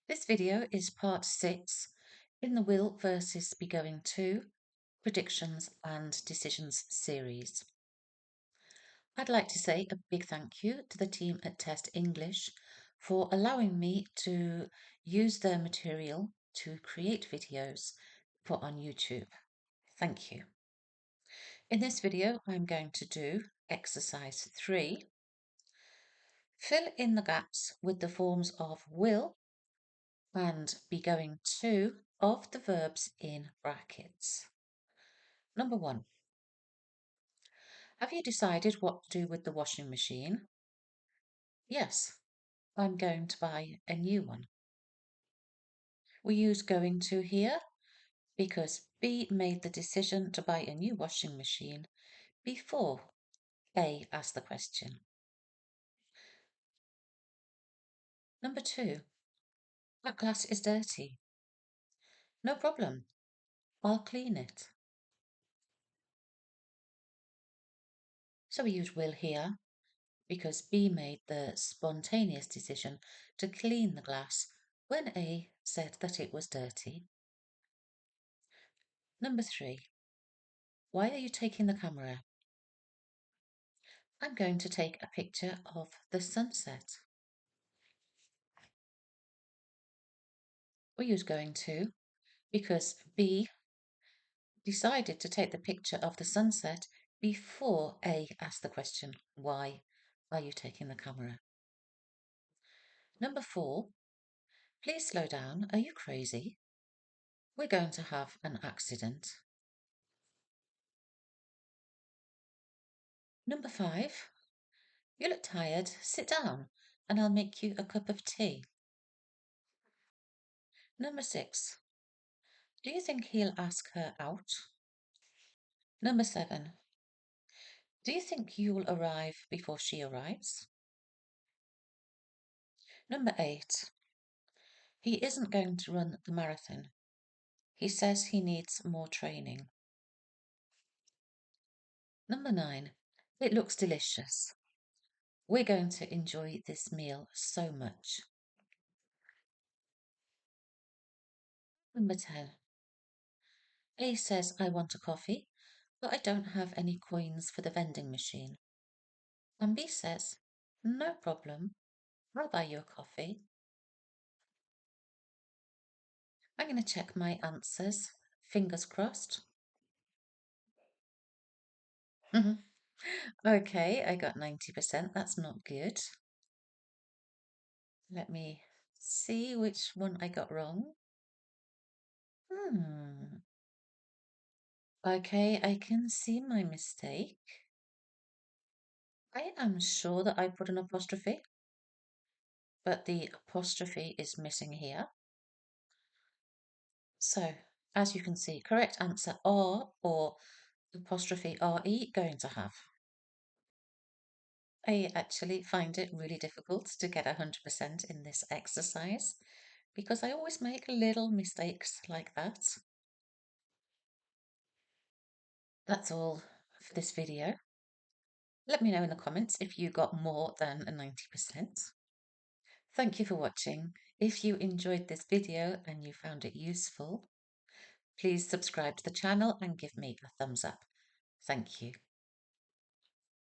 This video is part 6 in the Will versus Be Going To Predictions and Decisions series. I'd like to say a big thank you to the team at Test English for allowing me to use their material to create videos put on YouTube. Thank you. In this video, I'm going to do exercise 3. Fill in the gaps with the forms of will and be going to of the verbs in brackets. Number 1. Have you decided what to do with the washing machine? Yes, I'm going to buy a new one. We use going to here because B made the decision to buy a new washing machine before A asked the question. Number 2. That glass is dirty. No problem. I'll clean it. So we use will here because B made the spontaneous decision to clean the glass when A said that it was dirty. Number 3. Why are you taking the camera? I'm going to take a picture of the sunset. We use going to because B decided to take the picture of the sunset before A asked the question, why are you taking the camera? Number 4. Please slow down. Are you crazy? We're going to have an accident. Number 5. You look tired. Sit down and I'll make you a cup of tea. Number 6. Do you think he'll ask her out? Number 7. Do you think you'll arrive before she arrives? Number 8. He isn't going to run the marathon. He says he needs more training. Number 9. It looks delicious. We're going to enjoy this meal so much. Number 10. A says, I want a coffee, but I don't have any coins for the vending machine. And B says, no problem, I'll buy you a coffee. I'm going to check my answers. Fingers crossed. Okay, I got 90%. That's not good. Let me see which one I got wrong. Okay, I can see my mistake. I am sure that I put an apostrophe, but the apostrophe is missing here. So, as you can see, correct answer R or apostrophe RE going to have. I actually find it really difficult to get 100% in this exercise because I always make little mistakes like that. That's all for this video. Let me know in the comments if you got more than a 90%. Thank you for watching. If you enjoyed this video and you found it useful, please subscribe to the channel and give me a thumbs up. Thank you.